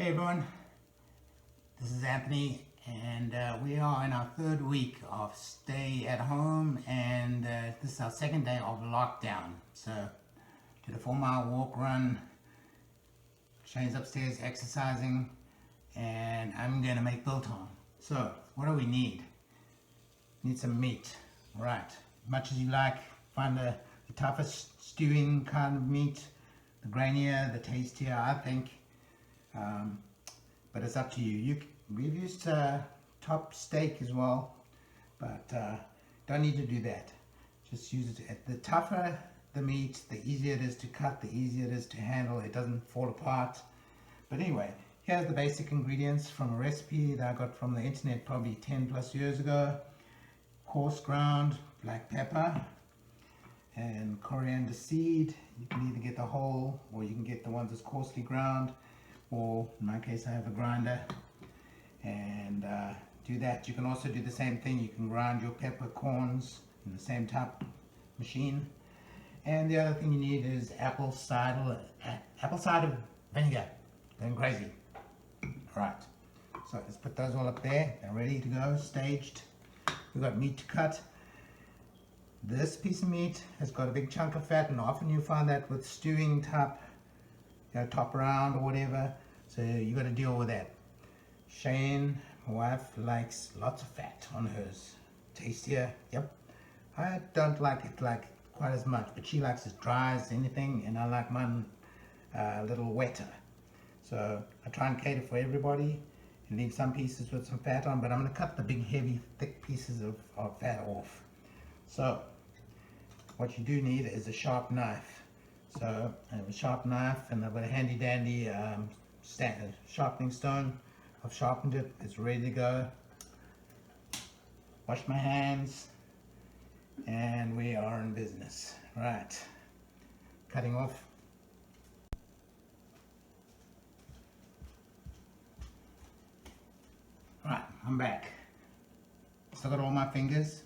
Hey everyone, this is Anthony, and we are in our third week of stay at home, and this is our second day of lockdown. So, did a 4-mile walk run, Shane's upstairs exercising, and I'm gonna make biltong. So, what do we need? Need some meat, right? Much as you like, find the toughest stewing kind of meat, the grainier, the tastier, I think. But it's up to you. We've used top steak as well, but don't need to do that. Just use it. The tougher the meat, the easier it is to cut, the easier it is to handle. It doesn't fall apart. But anyway, here's the basic ingredients from a recipe that I got from the internet probably 10 plus years ago. Coarse ground black pepper and coriander seed. You can either get the whole, or you can get the ones that's coarsely ground, or in my case I have a grinder, and do that. You can also do the same thing. You can grind your peppercorns in the same type machine. And the other thing you need is apple cider vinegar. Going crazy. Alright, so let's put those all up there. They're ready to go, staged. We've got meat to cut. This piece of meat has got a big chunk of fat, and often you find that with stewing type, top round or whatever, so you got to deal with that. Shane, my wife, likes lots of fat on hers. Tastier, yep. I don't like it like quite as much, but she likes as dry as anything, and I like mine a little wetter. So I try and cater for everybody and leave some pieces with some fat on, but I'm going to cut the big, heavy, thick pieces of fat off. So what you do need is a sharp knife. So I have a sharp knife, and I've got a handy dandy sharpening stone. I've sharpened it, it's ready to go. Wash my hands, and we are in business. Right, cutting off. Right, I'm back. Still got all my fingers.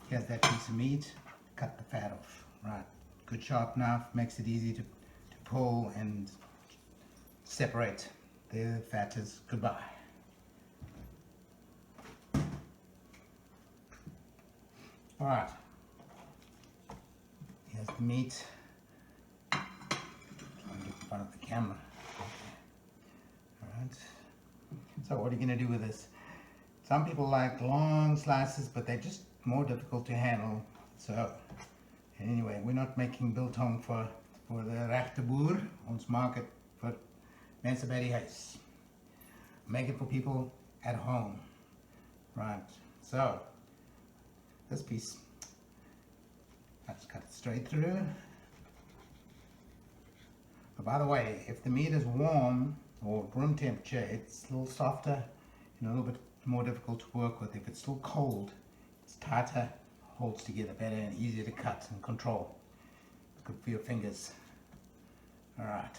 Here's that piece of meat. Cut the fat off. Right, good sharp knife makes it easy to pull and separate. The fat is goodbye. All right, here's the meat. Trying to get in front of the camera. All right. So what are you going to do with this? Some people like long slices, but they're just more difficult to handle. So anyway, we're not making biltong for the regte boer. Ons maak het vir mense by die huis. Make it for people at home. Right, so this piece, I just cut it straight through. But by the way, if the meat is warm or room temperature, it's a little softer and a little bit more difficult to work with. If it's still cold, it's tighter, holds together better, and easier to cut and control. It's good for your fingers. Alright.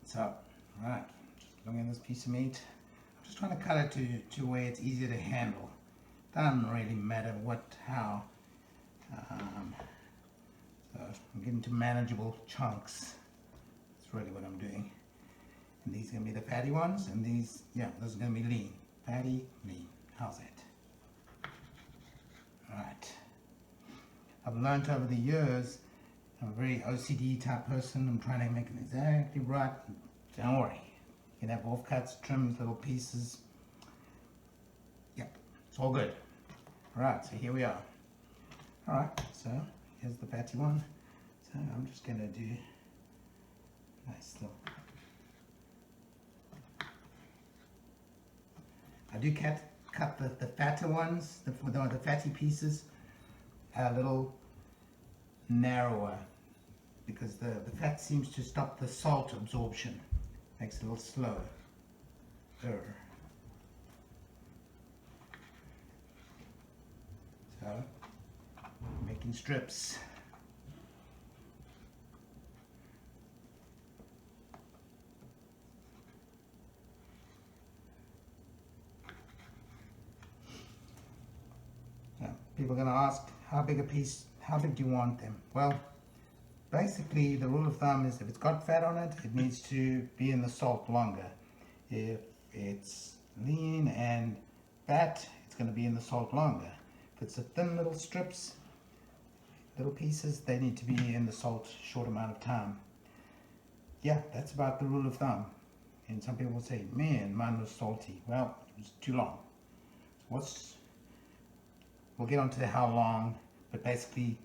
So, right, just looking at this piece of meat. I'm just trying to cut it to where it's easier to handle. Doesn't really matter how. So I'm getting to manageable chunks. That's really what I'm doing. And these are going to be the fatty ones, and these, those are going to be lean. Fatty, lean. How's that? Alright. I've learned over the years, I'm a very OCD type person. I'm trying to make it exactly right. Don't worry. You can have offcuts, trims, little pieces. Yep, it's all good. Alright, so here we are. Alright, so here's the fatty one. So I'm just going to do nice little. I do cut the fatter ones, the fatty pieces, a little narrower, because the fat seems to stop the salt absorption. Makes it a little slower. So, making strips. People are going to ask, how big a piece, how big do you want them? Well, basically the rule of thumb is if it's got fat on it, it needs to be in the salt longer. If it's lean and fat, it's going to be in the salt longer. If it's a thin little strips, little pieces, they need to be in the salt short amount of time. Yeah, that's about the rule of thumb. And some people say, man, mine was salty. Well, it was too long. We'll get on to how long, but basically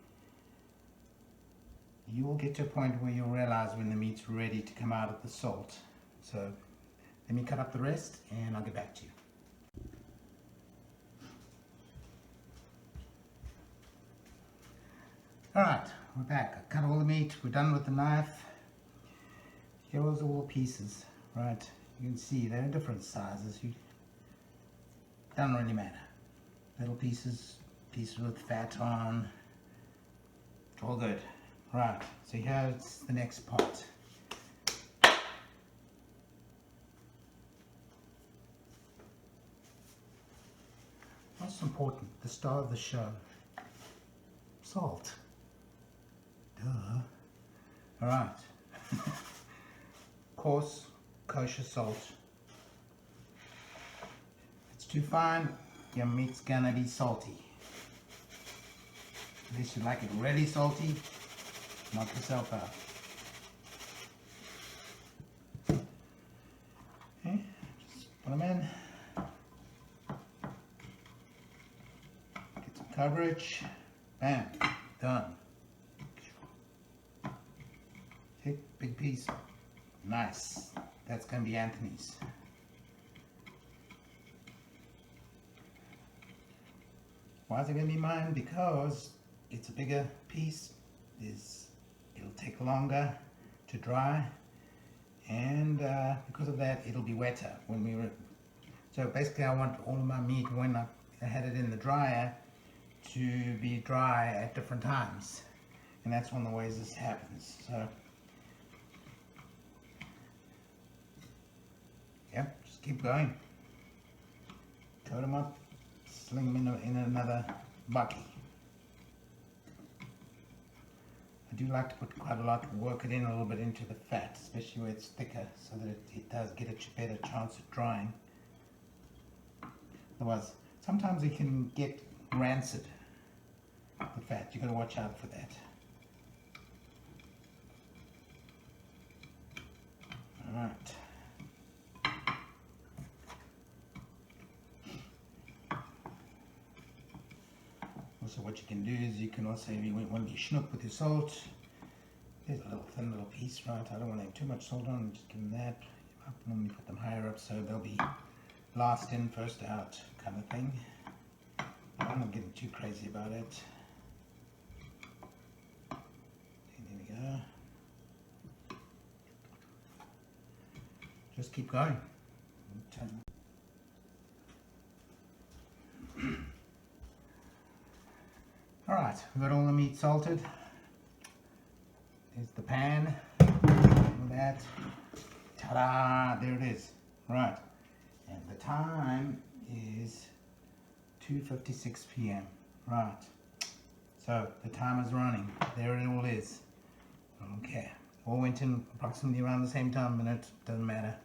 you will get to a point where you'll realize when the meat's ready to come out of the salt. So let me cut up the rest and I'll get back to you. Alright, we're back. I cut all the meat, we're done with the knife. Here's all the pieces, right? You can see they're different sizes. Doesn't really matter. Little pieces with fat on, it's all good. Right, so here's the next part. Most important, the star of the show, salt. Duh. Alright. Coarse, kosher salt. If it's too fine, your meat's gonna be salty. Unless you like it really salty, knock yourself out. Okay, just put them in. Get some coverage. Bam, done. Okay, big piece. Nice. That's going to be Anthony's. Why is it going to be mine? Because it's a bigger piece. It'll take longer to dry, and because of that, it'll be wetter when we. So basically, I want all of my meat when I had it in the dryer to be dry at different times, and that's one of the ways this happens. So. Yep, just keep going. Coat them up, sling them in another bucket. I do like to put quite a lot, work it in a little bit into the fat, especially where it's thicker, so that it does get a better chance of drying. Otherwise, sometimes it can get rancid, the fat. You've got to watch out for that. Alright. Also, what you can do is you can also, if you want to be schnook with your salt, there's a little thin little piece, right? I don't want to have too much salt on, just give them that. I normally put them higher up so they'll be last in, first out kind of thing. I'm not getting too crazy about it. Okay, there we go. Just keep going. Alright, we've got all the meat salted. There's the pan. All that. Ta-da! There it is. Right. And the time is 2:56 p.m. Right. So the timer's running. There it all is. I don't care. All went in approximately around the same time, minute. Doesn't matter.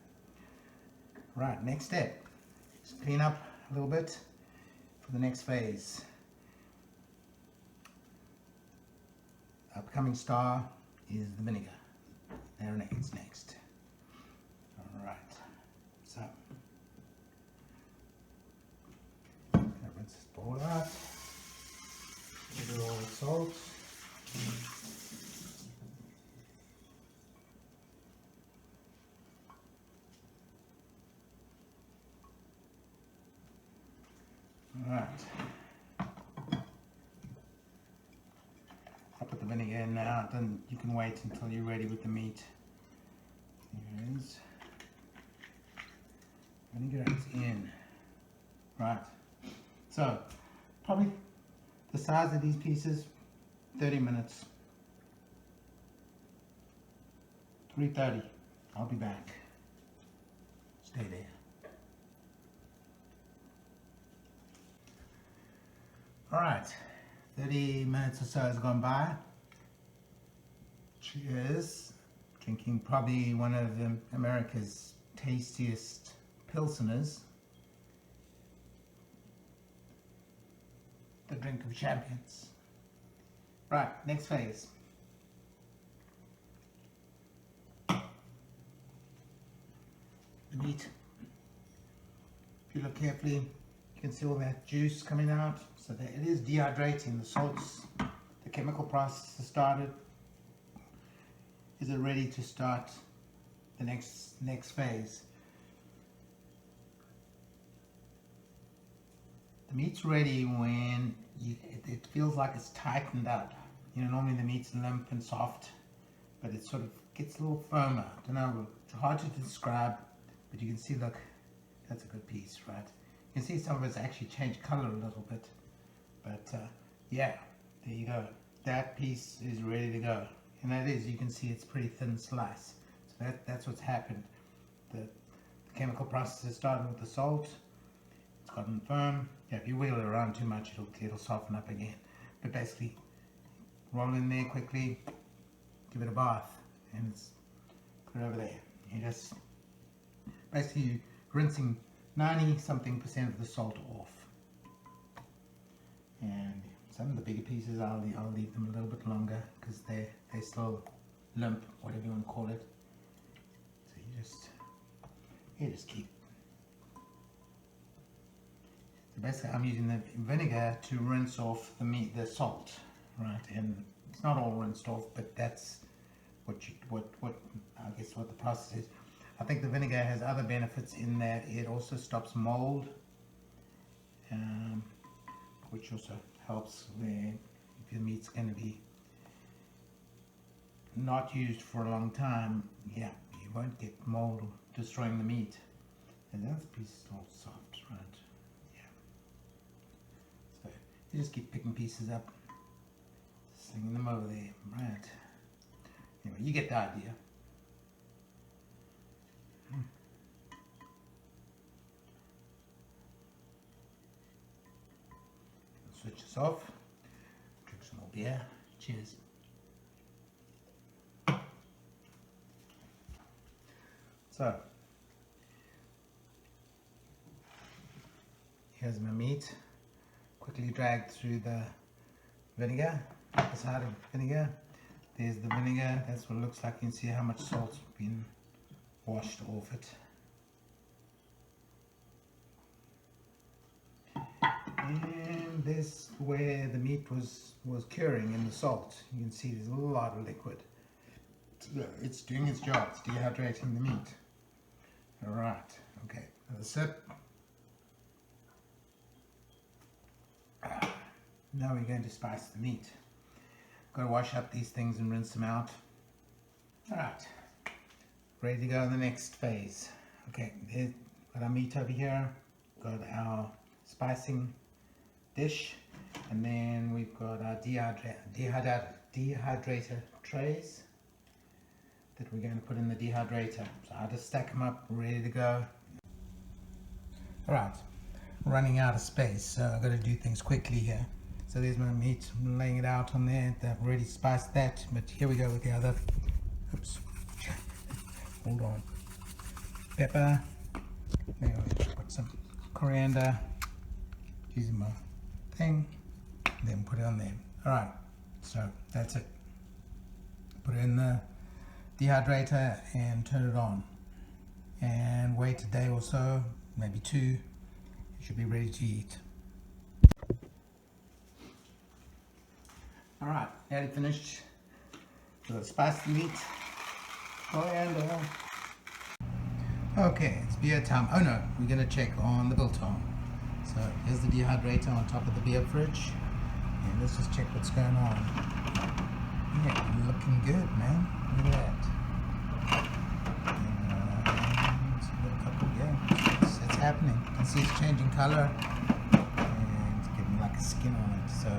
Right. Next step. Just clean up a little bit for the next phase. Upcoming star is the vinegar. Marinades next. Alright, so I'm going to rinse this bowl out. Give it all the salt. Alright. Put the vinegar in now, then you can wait until you're ready with the meat. Here it is. Vinegar is in. Right. So, probably the size of these pieces, 30 minutes. 3:30. I'll be back. Stay there. Alright. 30 minutes or so has gone by. Cheers. Drinking probably one of America's tastiest pilsners. The drink of champions. Right, next phase. The meat. If you look carefully, you can see all that juice coming out. So that it is dehydrating. The salts, the chemical process has started. Is it ready to start the next phase? The meat's ready when it feels like it's tightened up. You know, normally the meat's limp and soft, but it sort of gets a little firmer. I don't know, it's hard to describe, but you can see, look, that's a good piece, right? You can see some of it's actually changed color a little bit, but yeah, there you go. That piece is ready to go. And that is, you can see it's pretty thin slice. So that's what's happened. The chemical process has started with the salt. It's gotten firm. Yeah, if you wheel it around too much, it'll soften up again. But basically, roll in there quickly, give it a bath, and it's put it over there. You just basically rinsing 90-something% of the salt off. And some of the bigger pieces, I'll leave them a little bit longer because they still limp, whatever you want to call it. So you just keep. So basically, I'm using the vinegar to rinse off the salt, right? And it's not all rinsed off, but that's what I guess what the process is. I think the vinegar has other benefits in that it also stops mold, which also helps when if your meat's going to be not used for a long time. Yeah, you won't get mold destroying the meat. And that piece is all soft, right? Yeah. So you just keep picking pieces up, slinging them over there, right? Anyway, you get the idea. Switch this off, drink some more beer. Cheers. So, here's my meat, quickly dragged through the vinegar, the side of vinegar. There's the vinegar, that's what it looks like. You can see how much salt's been washed off it. And this where the meat was curing in the salt. You can see there's a lot of liquid. It's doing its job. It's dehydrating the meat. All right. Okay. Another sip. Now we're going to spice the meat. Got to wash up these things and rinse them out. All right. Ready to go to the next phase. Okay. Got our meat over here. Got our spicing dish, and then we've got our dehydrator trays that we're going to put in the dehydrator. So I'll just stack them up, ready to go. Alright, running out of space, so I've got to do things quickly here. So there's my meat, I'm laying it out on there. I've already spiced that, but here we go with the other. Oops, hold on. Pepper, there we go. Put some coriander, using my thing, then put it on there. Alright, so that's it. Put it in the dehydrator and turn it on. And wait a day or so, maybe 2. It should be ready to eat. Alright, nearly finished. So let's spice the meat. Coriander. Okay, it's beer time. Oh no, we're going to check on the Biltong. So here's the dehydrator on top of the beer fridge, and let's just check what's going on. Yeah, looking good, man. Look at that. It's happening. You can see it's changing color, and it's getting like a skin on it. So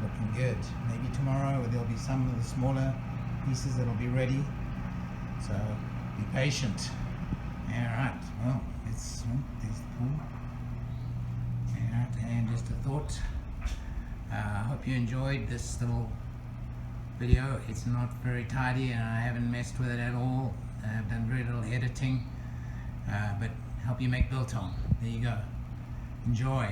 looking good. Maybe tomorrow there'll be some of the smaller pieces that'll be ready. So be patient. All right. Well, there's the pool. And just a thought, I hope you enjoyed this little video. It's not very tidy and I haven't messed with it at all. I've done very little editing, but help you make biltong. There you go. Enjoy.